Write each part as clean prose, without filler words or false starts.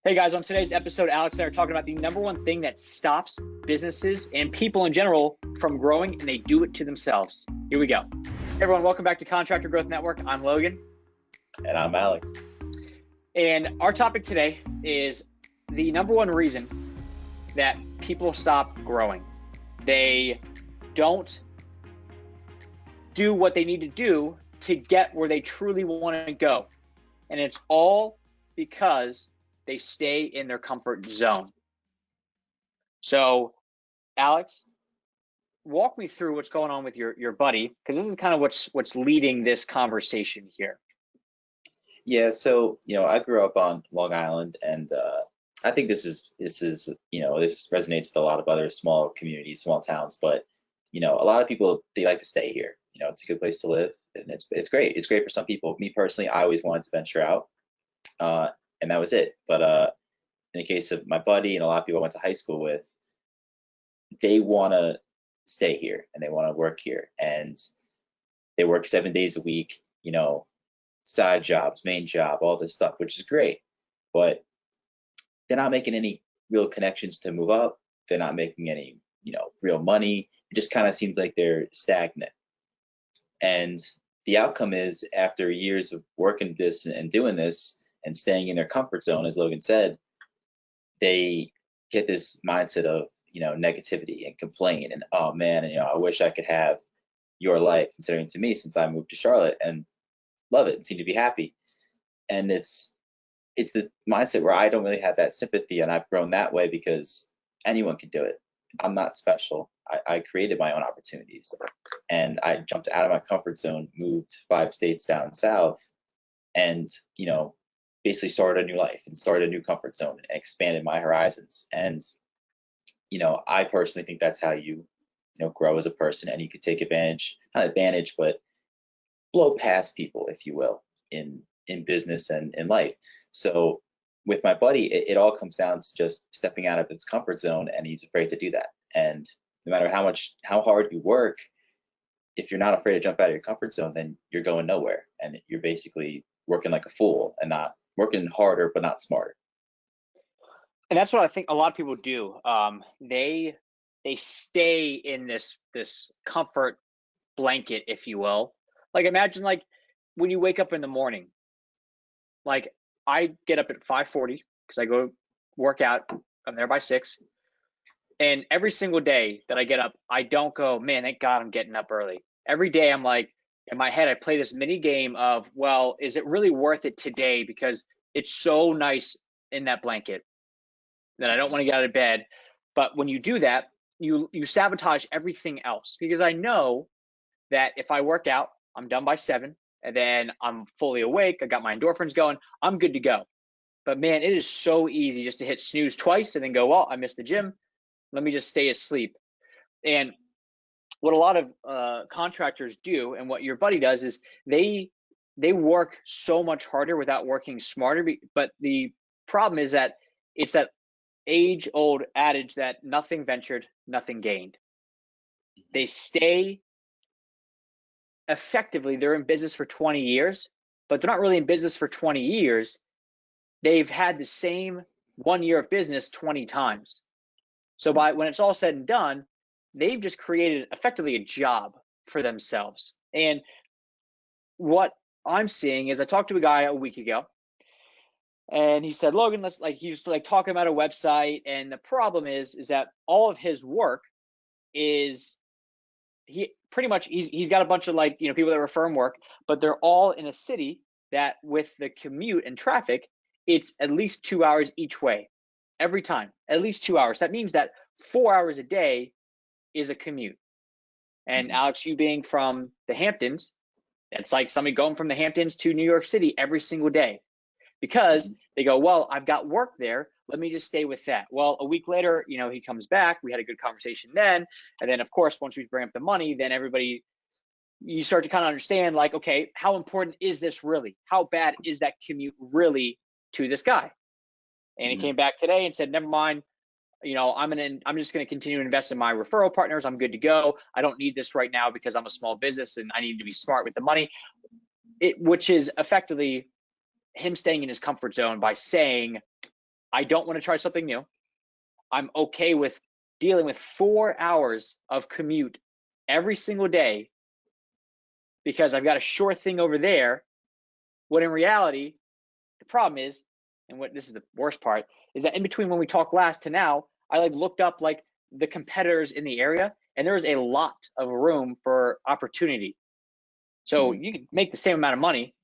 Hey guys, on today's episode, Alex and I are talking about the number one thing that stops businesses and people in general from growing, and they do it to themselves. Here we go. Hey everyone, welcome back to Contractor Growth Network. I'm Logan. And I'm Alex. And our topic today is the number one reason that people stop growing. They don't do what they need to do to get where they truly want to go. And it's all because they stay in their comfort zone. So, Alex, walk me through what's going on with your buddy, because this is kind of what's leading this conversation here. Yeah, so I grew up on Long Island, and I think this resonates with a lot of other small communities, small towns. But a lot of people, they like to stay here. It's a good place to live, and it's great. It's great for some people. Me personally, I always wanted to venture out. And that was it. But in the case of my buddy and a lot of people I went to high school with, they want to stay here and they want to work here. And they work 7 days a week, side jobs, main job, all this stuff, which is great. But they're not making any real connections to move up. They're not making any, real money. It just kind of seems like they're stagnant. And the outcome is, after years of working this and doing this, and staying in their comfort zone, as Logan said, they get this mindset of, negativity and complain and, oh man, and, I wish I could have your life, considering to me, since I moved to Charlotte and love it and seem to be happy. And it's the mindset where I don't really have that sympathy, and I've grown that way because anyone can do it. I'm not special. I created my own opportunities, and I jumped out of my comfort zone, moved 5 states down south, and, basically started a new life and started a new comfort zone and expanded my horizons. And, I personally think that's how you, grow as a person, and you could take advantage, not advantage, but blow past people, if you will, in business and in life. So with my buddy, it all comes down to just stepping out of his comfort zone, and he's afraid to do that. And no matter how hard you work, if you're not afraid to jump out of your comfort zone, then you're going nowhere, and you're basically working like a fool and not working harder, but not smarter. And that's what I think a lot of people do. They stay in this comfort blanket, if you will. Like, imagine like when you wake up in the morning. Like, I get up at 5:40 because I go work out. I'm there by 6. And every single day that I get up, I don't go, man, thank God I'm getting up early. Every day I'm like, in my head, I play this mini game of, well, is it really worth it today? Because it's so nice in that blanket that I don't want to get out of bed. But when you do that, you sabotage everything else, because I know that if I work out, I'm done by 7, and then I'm fully awake. I got my endorphins going. I'm good to go. But man, it is so easy just to hit snooze twice and then go, well, I missed the gym. Let me just stay asleep. And what a lot of contractors do, and what your buddy does, is they work so much harder without working smarter. But the problem is that it's that age-old adage that nothing ventured, nothing gained. They stay effectively, they're in business for 20 years, but they're not really in business for 20 years. They've had the same 1 year of business 20 times. So when it's all said and done, they've just created effectively a job for themselves. And what I'm seeing is, I talked to a guy a week ago, and he said, Logan, he was talking about a website. And the problem is that all of his work is, he's got a bunch of people that refer him work, but they're all in a city that, with the commute and traffic, it's at least 2 hours each way every time, at least 2 hours. That means that 4 hours a day is a commute. And Alex, you being from the Hamptons, it's like somebody going from the Hamptons to New York City every single day, because they go, well, I've got work there, let me just stay with that. Well, a week later, he comes back, we had a good conversation then. And then, of course, once we bring up the money, then you start to kind of understand, like, okay, how important is this really? How bad is that commute really to this guy? And he came back today and said, never mind, I'm just going to continue to invest in my referral partners. I'm good to go. I don't need this right now because I'm a small business and I need to be smart with the money. Which is effectively him staying in his comfort zone by saying, I don't want to try something new. I'm okay with dealing with 4 hours of commute every single day because I've got a sure thing over there. When in reality, the problem is, and what this is the worst part, is that in between when we talked last to now, I like looked up like the competitors in the area, and there's a lot of room for opportunity. So Mhm. you can make the same amount of money.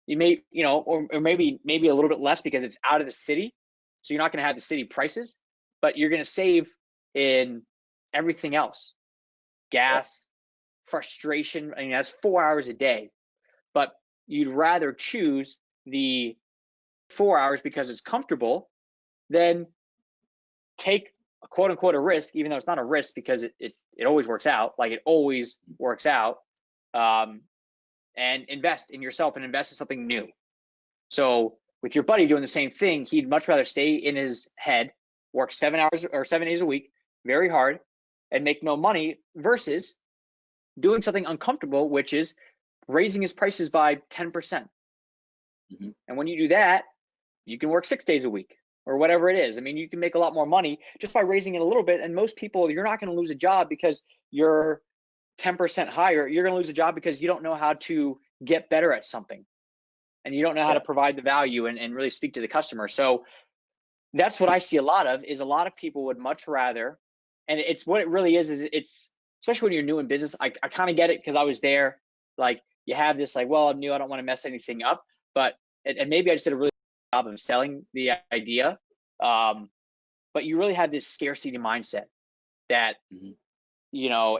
You may, or maybe a little bit less because it's out of the city. So you're not going to have the city prices, but you're going to save in everything else. Yeah. Gas, frustration. I mean, that's 4 hours a day. But you'd rather choose the 4 hours because it's comfortable than take a quote unquote a risk, even though it's not a risk because it always works out. Like it always works out. Um, and invest in yourself and invest in something new. So with your buddy doing the same thing, he'd much rather stay in his head, work 7 hours or 7 days a week, very hard, and make no money versus doing something uncomfortable, which is raising his prices by 10%. Mhm. And when you do that, you can work 6 days a week or whatever it is. I mean, you can make a lot more money just by raising it a little bit. And most people, you're not going to lose a job because you're 10% higher. You're going to lose a job because you don't know how to get better at something and you don't know how to Yeah. provide the value and really speak to the customer. So that's what I see a lot of is a lot of people would much rather, and it's what it really is it's, especially when you're new in business, I kind of get it because I was there. Like you have this like, well, I'm new, I don't want to mess anything up, but, and maybe I just did a really good job of selling the idea. Um, but you really have this scarcity mindset that, Mhm.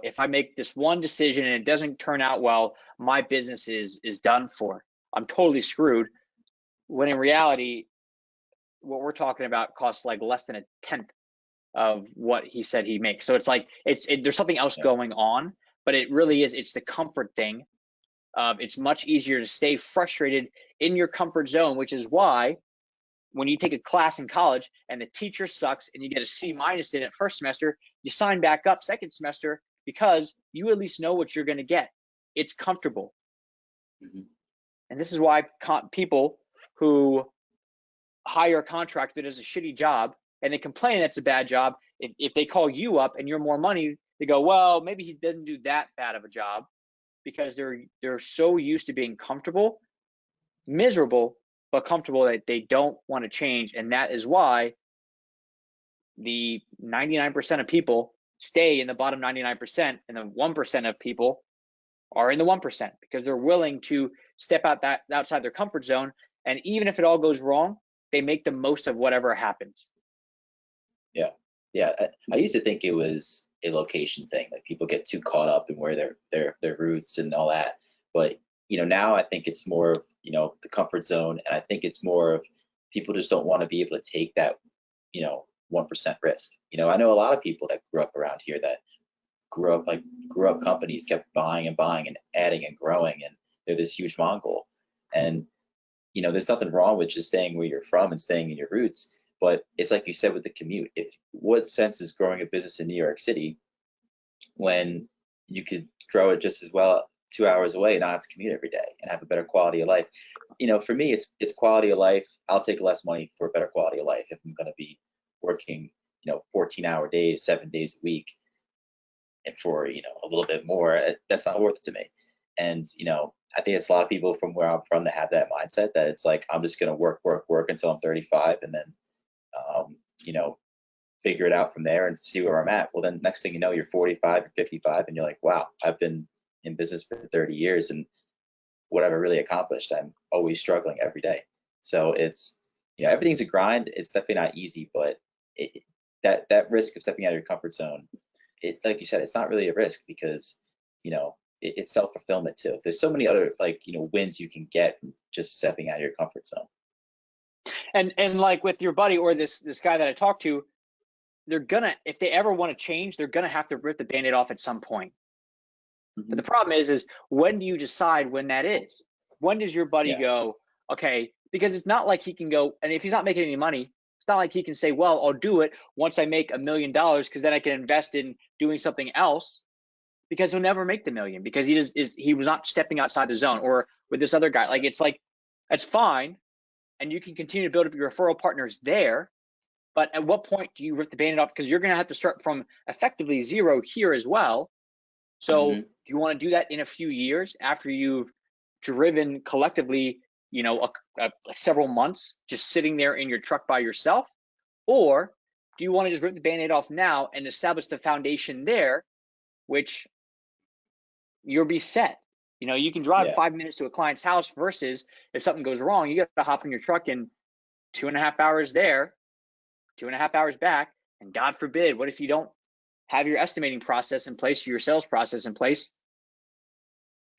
if I make this one decision and it doesn't turn out well, my business is done for. I'm totally screwed. When in reality, what we're talking about costs like less than a tenth of what he said he makes. So it's like there's something else Yeah. going on, but it really is it's the comfort thing. It's much easier to stay frustrated in your comfort zone, which is why when you take a class in college and the teacher sucks and you get a C- in it first semester, you sign back up second semester because you at least know what you're going to get. It's comfortable. Mhm. And this is why people who hire a contractor that does a shitty job and they complain that's a bad job, if they call you up and you're more money, they go, well, maybe he doesn't do that bad of a job because they're so used to being comfortable, miserable, but comfortable that they don't want to change. And that is why the 99% of people stay in the bottom 99% and the 1% of people are in the 1% because they're willing to step outside their comfort zone. And even if it all goes wrong, they make the most of whatever happens. Yeah. Yeah. I used to think it was a location thing. Like people get too caught up in where their roots and all that. But now I think it's more of, the comfort zone. And I think it's more of people just don't want to be able to take that, 1% risk. I know a lot of people that grew up around here that grew up companies, kept buying and buying and adding and growing, and they're this huge Mongol. And there's nothing wrong with just staying where you're from and staying in your roots. But it's like you said with the commute. If what sense is growing a business in New York City when you could grow it just as well 2 hours away and not have to commute every day and have a better quality of life? For me, it's quality of life. I'll take less money for a better quality of life if I'm going to be working, 14-hour days, 7 days a week, and for a little bit more. That's not worth it to me. And I think it's a lot of people from where I'm from that have that mindset that it's like I'm just going to work, work, work until I'm 35, and then um, you know figure it out from there and see where I'm at. Well, then next thing you know, you're 45 or 55, and you're like, wow, I've been in business for 30 years, and what have I really accomplished? I'm always struggling every day. So it's everything's a grind. It's definitely not easy, but that risk of stepping out of your comfort zone, like you said, it's not really a risk because it's self-fulfillment too. There's so many other like wins you can get from just stepping out of your comfort zone. And like with your buddy or this guy that I talked to, they're gonna, if they ever want to change, they're gonna have to rip the band-aid off at some point. But Hmm. the problem is when do you decide when that is? When does your buddy Yeah. go, okay, because it's not like he can go, and if he's not making any money, it's not like he can say, well, I'll do it once I make $1 million because then I can invest in doing something else, because he'll never make the million because he was not stepping outside the zone. Or with this other guy, like it's like that's fine, and you can continue to build up your referral partners there, But at what point do you rip the Band-Aid off? Because you're going to have to start from effectively zero here as well. So Hmm. do you want to do that in a few years after you've driven collectively, several months just sitting there in your truck by yourself? Or do you want to just rip the Band-Aid off now and establish the foundation there, which you'll be set? You can drive Yeah. 5 minutes to a client's house versus if something goes wrong, you got to hop in your truck in 2.5 hours there, 2.5 hours back. And God forbid, what if you don't have your estimating process in place, or your sales process in place?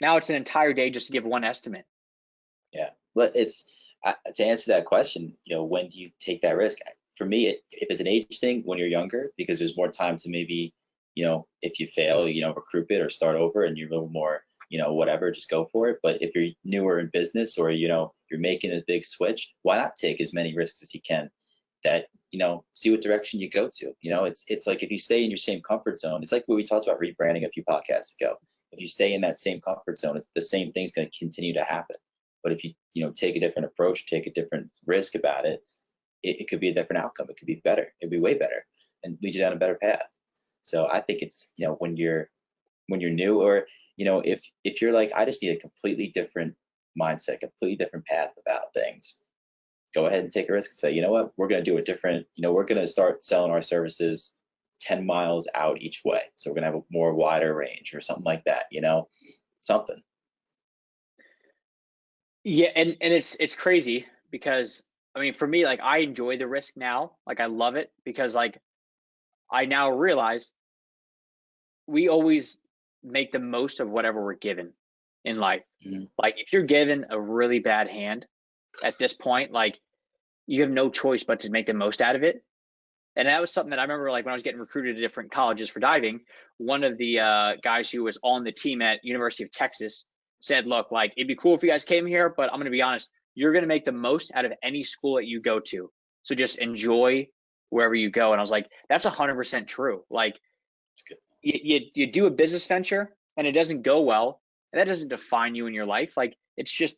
Now it's an entire day just to give one estimate. Yeah. But it's to answer that question, when do you take that risk? For me, if it's an age thing, when you're younger, because there's more time to maybe, if you fail, recruit it or start over, and you're a little more, whatever, just go for it. But if you're newer in business, or you're making a big switch, why not take as many risks as you can? That see what direction you go to. It's like if you stay in your same comfort zone, it's like what we talked about rebranding a few podcasts ago. If you stay in that same comfort zone, it's the same thing's going to continue to happen. But if you take a different approach, take a different risk about it, it could be a different outcome. It could be better. It'd be way better and lead you down a better path. So I think it's when you're new, or if you're like, I just need a completely different mindset, completely different path about things. Go ahead and take a risk and say, you know what, we're going to do it different. We're going to start selling our services 10 miles out each way. So we're going to have a more wider range or something like that, something. Yeah, and it's crazy because I mean, for me, like, I enjoy the risk now. Like, I love it because, like, I now realize we always make the most of whatever we're given in life. Hmm. Like, if you're given a really bad hand at this point, like, you have no choice but to make the most out of it. And that was something that I remember, like, when I was getting recruited to different colleges for diving, one of the guys who was on the team at University of Texas said, look, like, it'd be cool if you guys came here, but I'm going to be honest, you're going to make the most out of any school that you go to. So just enjoy wherever you go. And I was like, that's 100% true. Like, It's good. you do a business venture and it doesn't go well, and that doesn't define you in your life. Like, it's just,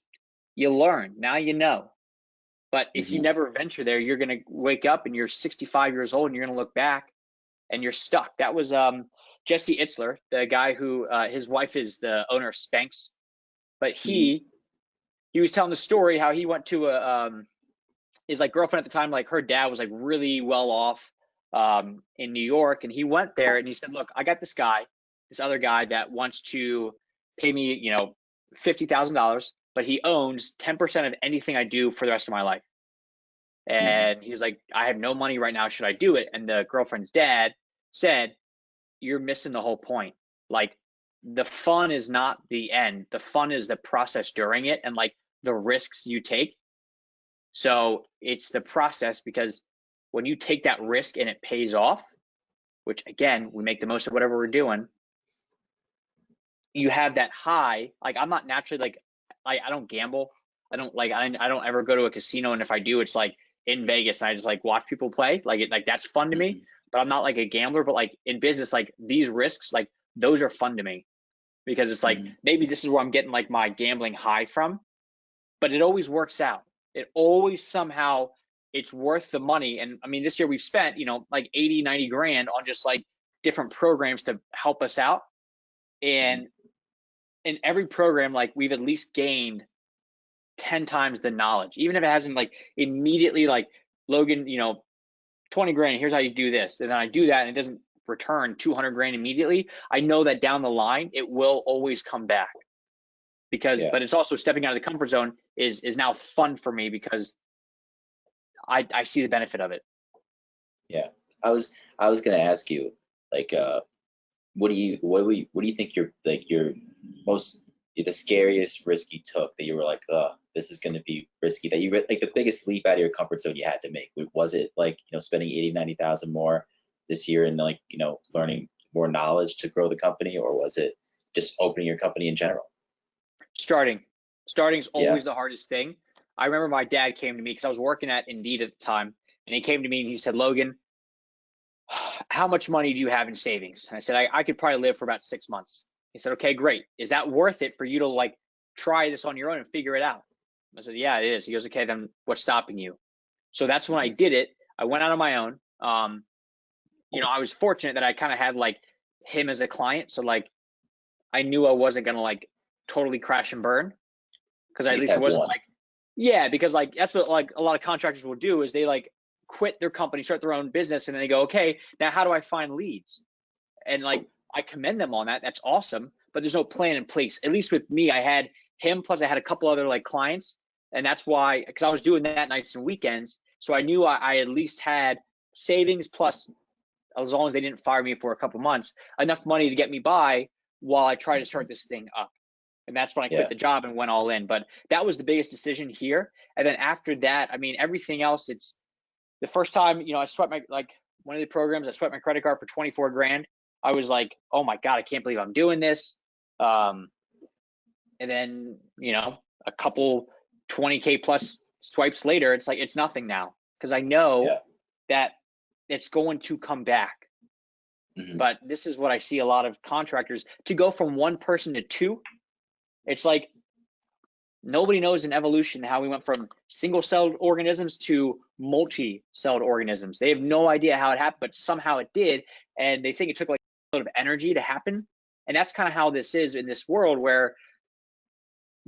you learn. Now you know. But if you Hmm. never venture there, you're going to wake up and you're 65 years old and you're going to look back and you're stuck. That was Jesse Itzler, the guy who his wife is the owner of Spanx, but Hmm. he was telling the story how he went to his like girlfriend at the time, like her dad was like really well off in New York, and he went there and he said, look, I got this other guy that wants to pay me, $50,000, but he owns 10% of anything I do for the rest of my life. Hmm. And he was like, I have no money right now. Should I do it? And the girlfriend's dad said, you're missing the whole point. Like, the fun is not the end. The fun is the process during it and like the risks you take. So it's the process, because when you take that risk and it pays off, which again, we make the most of whatever we're doing, you have that high. Like, I'm not naturally like, I don't gamble. I don't ever go to a casino. And if I do, it's like in Vegas and I just like watch people play. Like that's fun to me, Hmm. but I'm not like a gambler. But like in business, like these risks, like those are fun to me because it's like Hmm. maybe this is where I'm getting like my gambling high from, but it always works out. It always somehow it's worth the money. And I mean, this year we've spent, like 80, 90 grand on just like different programs to help us out. Hmm. And in every program, like we've at least gained 10 times the knowledge, even if it hasn't like immediately like, Logan, 20 grand, here's how you do this. And then I do that and it doesn't return 200 grand immediately. I know that down the line, it will always come back Yeah. but it's also stepping out of the comfort zone is now fun for me because I see the benefit of it. Yeah. I was gonna ask you, like, what do you think your most the scariest risk you took, that you were like, this is gonna be risky, that like the biggest leap out of your comfort zone you had to make? Was it like, spending 80, 90,000 more this year and like, learning more knowledge to grow the company, or was it just opening your company in general? Starting starting's Yeah. always the hardest thing. I remember my dad came to me because I was working at Indeed at the time, and he came to me and he said, Logan, how much money do you have in savings? And I said, I could probably live for about 6 months. He said, okay, great. Is that worth it for you to like try this on your own and figure it out? I said, yeah, it is. He goes, okay, then what's stopping you? So that's when I Hmm. did it. I went out on my own. I was fortunate that I kind of had like him as a client, so like I knew I wasn't gonna like totally crash and burn because At at least least I have wasn't one. like, yeah, because like that's what like a lot of contractors will do is they like quit their company, start their own business, and then they go, okay, now how do I find leads? And like I commend them on that. That's awesome, but there's no plan in place. At least with me, I had him plus I had a couple other like clients, and that's why because I was doing that nights and weekends, so I knew I at least had savings plus as long as they didn't fire me for a couple months, enough money to get me by while I try to start this thing up. And that's when I quit Yeah. the job and went all in. But that was the biggest decision here. And then after that, I mean, everything else, it's the first time, I swept my, like one of the programs, I swept my credit card for 24 grand. I was like, oh my God, I can't believe I'm doing this. And then, a couple 20K plus swipes later, it's like, it's nothing now because I know Yeah. that it's going to come back. Hmm. But this is what I see a lot of contractors to go from one person to two. It's like nobody knows in evolution how we went from single-celled organisms to multi-celled organisms. They have no idea how it happened, but somehow it did, and they think it took like a lot of energy to happen. And that's kind of how this is in this world where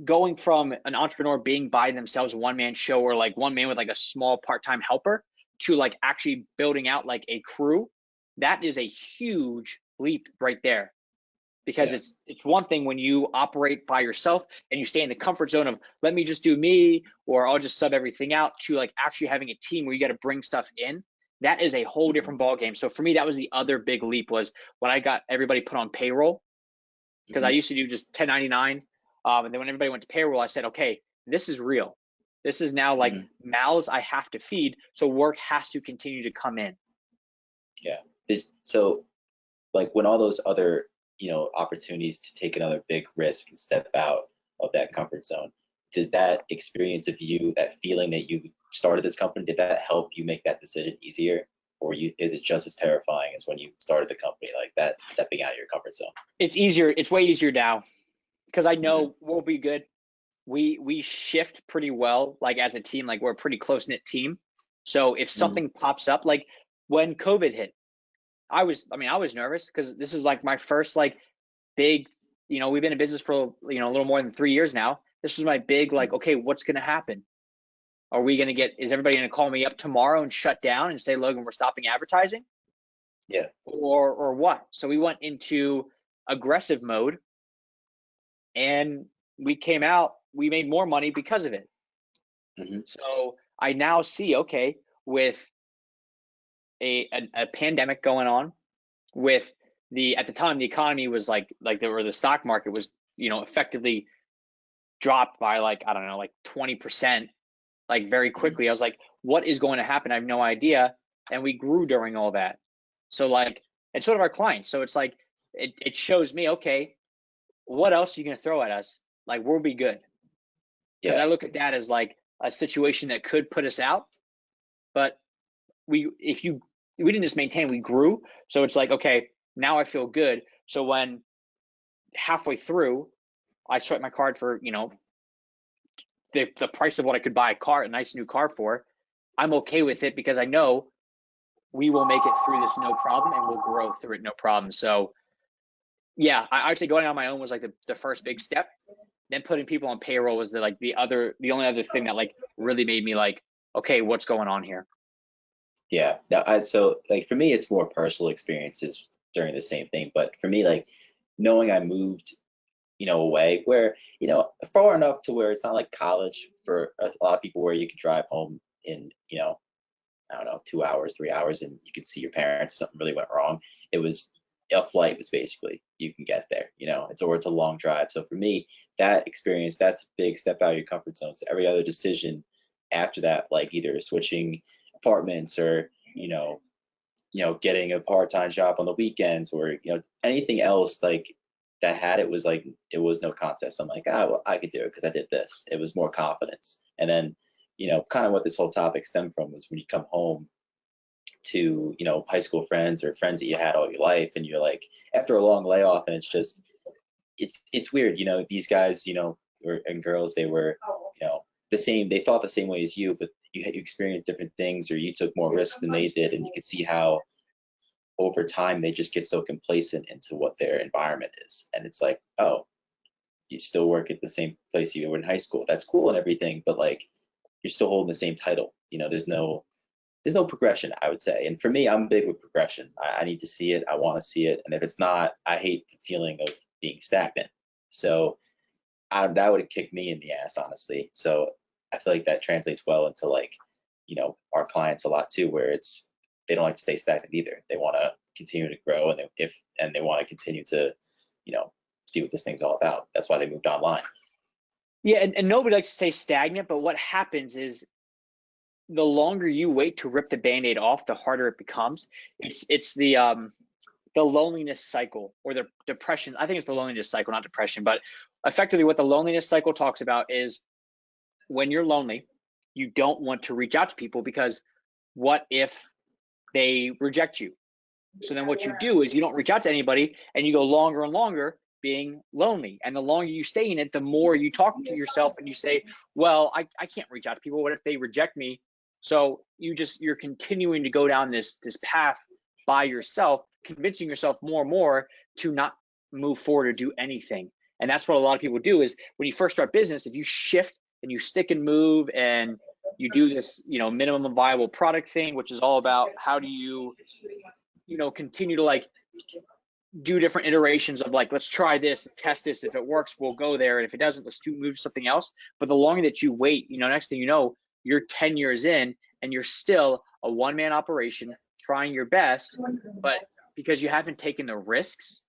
going from an entrepreneur being by themselves, one-man show, or like one man with like a small part-time helper to like actually building out like a crew, that is a huge leap right there. Because Yeah. it's one thing when you operate by yourself and you stay in the comfort zone of let me just do me or I'll just sub everything out to like actually having a team where you got to bring stuff in. That is a whole Hmm. different ball game. So for me, that was the other big leap was when I got everybody put on payroll because I Hmm. used to do just 1099. And then when everybody went to payroll, I said, okay, this is real. This is now like Hmm. mouths I have to feed. So work has to continue to come in. Yeah. So like when all those other, opportunities to take another big risk and step out of that comfort zone, does that experience of you, that feeling that you started this company, did that help you make that decision easier? Or is it just as terrifying as when you started the company, like that stepping out of your comfort zone? It's easier. It's way easier now because I Hmm. know we'll be good. We shift pretty well, like as a team, like we're a pretty close knit team. So if Hmm. something pops up, like when COVID hit, I was nervous because this is like my first like big, we've been in business for a little more than 3 years now. This was my big like, okay, what's gonna happen? Are we gonna is everybody gonna call me up tomorrow and shut down and say, Logan, we're stopping advertising? Yeah. Or what? So we went into aggressive mode and we came out, we made more money because of it. Hmm. So I now see, okay, with a pandemic going on, with at the time the economy was like the stock market was effectively dropped by like I don't know like 20% like very Hmm. quickly. I was like, what is going to happen? I have no idea, and we grew during all that. So like, and sort of our clients. So it's like it shows me okay, what else are you gonna throw at us? Like we'll be good because Yeah. I look at that as like a situation that could put us out, but we didn't just maintain, we grew. So it's like, okay, now I feel good. So when halfway through, I swipe my card for, the price of what I could buy a nice new car for, I'm okay with it because I know we will make it through this no problem and we'll grow through it no problem. So yeah, I'd say going on my own was like the first big step. Then putting people on payroll was the only other thing that like really made me like, okay, what's going on here? Yeah. Now, so like for me, it's more personal experiences during the same thing. But for me, like knowing I moved, away where, far enough to where it's not like college for a lot of people where you can drive home in, I don't know, 2 hours, 3 hours, and you can see your parents if something really went wrong. It was a flight was basically you can get there, it's a long drive. So for me, that experience, that's a big step out of your comfort zone. So every other decision after that, like either switching apartments or, getting a part-time job on the weekends or, anything else like that had it was like it was no contest. I'm like, ah, well, I could do it because I did this. It was more confidence. And then, kind of what this whole topic stemmed from was when you come home to, high school friends or friends that you had all your life, and you're like, after a long layoff, and it's weird, these guys, and girls, they were, the same, they thought the same way as you, but you experience different things, or you took more risks than they did, and you can see how over time they just get so complacent into what their environment is. And it's like, oh, you still work at the same place you were in high school. That's cool and everything, but like you're still holding the same title. There's no progression, I would say. And for me, I'm big with progression. I need to see it. I want to see it. And if it's not, I hate the feeling of being stagnant. So that would have kicked me in the ass, honestly. So I feel like that translates well into like, our clients a lot too, where they don't like to stay stagnant either. They want to continue to grow, and they want to continue to, see what this thing's all about. That's why they moved online. Yeah, and nobody likes to stay stagnant, but what happens is the longer you wait to rip the band-aid off, the harder it becomes. It's the loneliness cycle, or the depression. I think it's the loneliness cycle, not depression, but effectively what the loneliness cycle talks about is when you're lonely, you don't want to reach out to people because what if they reject you? So then what you do is you don't reach out to anybody, and you go longer and longer being lonely. And the longer you stay in it, the more you talk to yourself and you say, well, I can't reach out to people. What if they reject me? So you're continuing to go down this path by yourself, convincing yourself more and more to not move forward or do anything. And that's what a lot of people do is when you first start business, if you shift and you stick and move and you do this, minimum viable product thing, which is all about how do you, continue to like do different iterations of like, let's try this, test this. If it works, we'll go there. And if it doesn't, let's move to something else. But the longer that you wait, next thing you know, you're 10 years in and you're still a one-man operation trying your best, but because you haven't taken the risks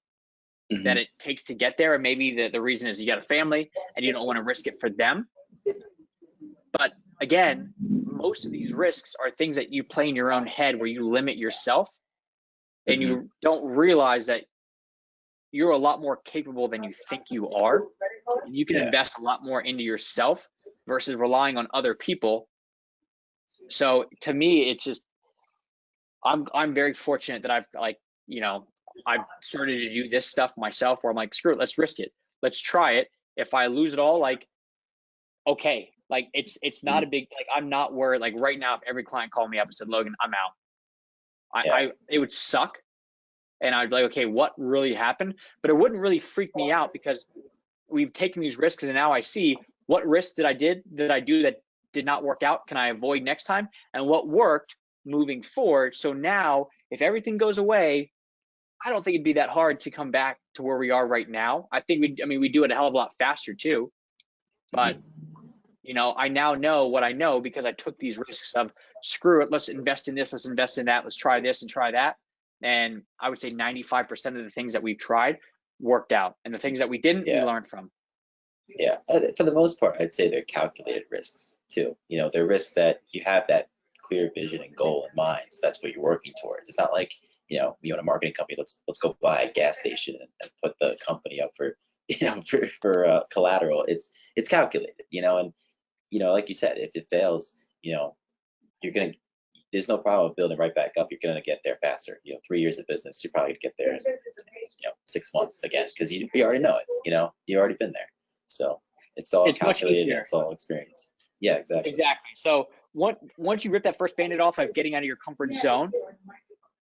that it takes to get there, and maybe the reason is you got a family and you don't want to risk it for them. But again, most of these risks are things that you play in your own head where you limit yourself and you don't realize that you're a lot more capable than you think you are. And you can invest a lot more into yourself versus relying on other people. So to me, it's just, I'm very fortunate that I've started to do this stuff myself where I'm like, screw it, let's risk it. Let's try it. If I lose it all, like, okay, like it's not a big, like, I'm not worried. Like right now, if every client called me up and said, Logan, I'm out, it would suck. And I'd be like, okay, what really happened? But it wouldn't really freak me out because we've taken these risks, and now I see what risks did I do that did not work out. Can I avoid next time? And what worked moving forward. So now if everything goes away, I don't think it'd be that hard to come back to where we are right now. I think we do it a hell of a lot faster too. But I now know what I know because I took these risks of screw it, let's invest in this, let's invest in that, let's try this and try that. And I would say 95% of the things that we've tried worked out, and the things that we didn't, we learned from. Yeah, for the most part, I'd say they're calculated risks too. They're risks that you have that clear vision and goal in mind, so that's what you're working towards. It's not like you own a marketing company. Let's go buy a gas station and put the company up for for collateral. It's calculated, and like you said, if it fails, you're gonna. There's no problem with building right back up. You're gonna get there faster. 3 years of business, you're probably gonna get there in 6 months again because you already know it. You already been there. So it's all calculated and it's all experience. Yeah, exactly. Exactly. So once you rip that first band-aid off of getting out of your comfort zone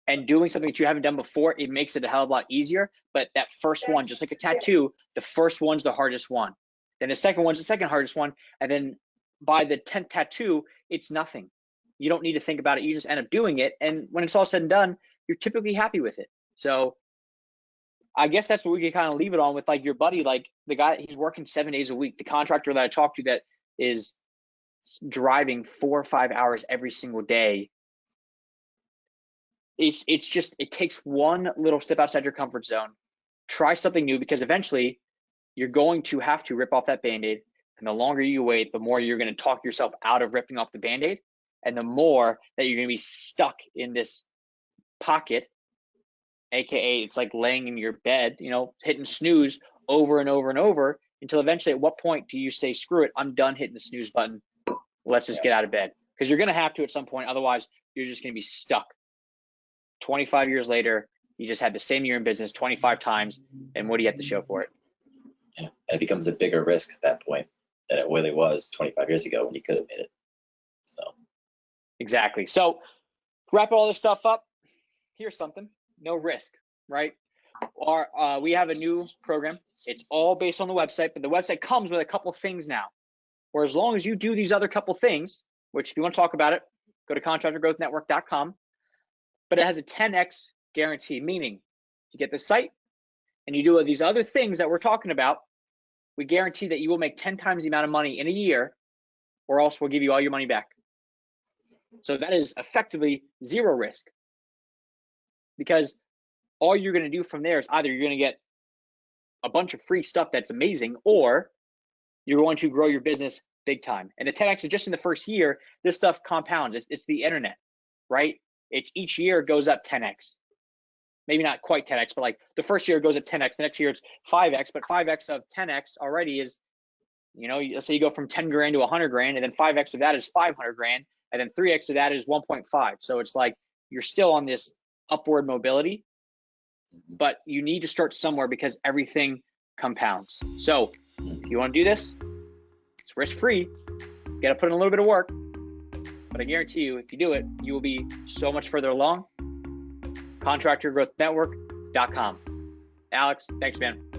and doing something that you haven't done before, it makes it a hell of a lot easier. But that first one, just like a tattoo, the first one's the hardest one. Then the second one's the second hardest one. And then by the 10th tattoo, it's nothing. You don't need to think about it. You just end up doing it. And when it's all said and done, you're typically happy with it. So I guess that's what we can kind of leave it on with, like, your buddy, like the guy, he's working 7 days a week. The contractor that I talked to that is driving 4 or 5 hours every single day. It's just, it takes one little step outside your comfort zone. Try something new, because eventually you're going to have to rip off that Band-Aid. And the longer you wait, the more you're going to talk yourself out of ripping off the Band-Aid. And the more that you're going to be stuck in this pocket, AKA it's like laying in your bed, hitting snooze over and over and over, until eventually, at what point do you say, screw it, I'm done hitting the snooze button. Let's just get out of bed. Because you're going to have to at some point. Otherwise, you're just going to be stuck. 25 years later, you just had the same year in business 25 times. And what do you have to show for it? Yeah. And it becomes a bigger risk at that point than it really was 25 years ago when you could have made it. So. Exactly. So wrap all this stuff up. Here's something, no risk, right? We have a new program. It's all based on the website, but the website comes with a couple of things now, where as long as you do these other couple things, which if you want to talk about it, go to contractorgrowthnetwork.com, but it has a 10x guarantee, meaning you get the site and you do these other things that we're talking about, we guarantee that you will make 10 times the amount of money in a year, or else we'll give you all your money back. So that is effectively zero risk, because all you're going to do from there is either you're going to get a bunch of free stuff that's amazing, or you're going to grow your business big time. And the 10x is just in the first year. This stuff compounds. It's the internet, right? It's each year goes up 10x. Maybe not quite 10x, but like the first year it goes up 10x. The next year it's 5x, but 5x of 10x already is, let's say you go from 10 grand to 100 grand, and then 5x of that is 500 grand, and then 3x of that is 1.5. So it's like you're still on this upward mobility, but you need to start somewhere because everything compounds. So if you want to do this, it's risk-free. You got to put in a little bit of work, but I guarantee you, if you do it, you will be so much further along. ContractorGrowthNetwork.com. Alex, thanks, man.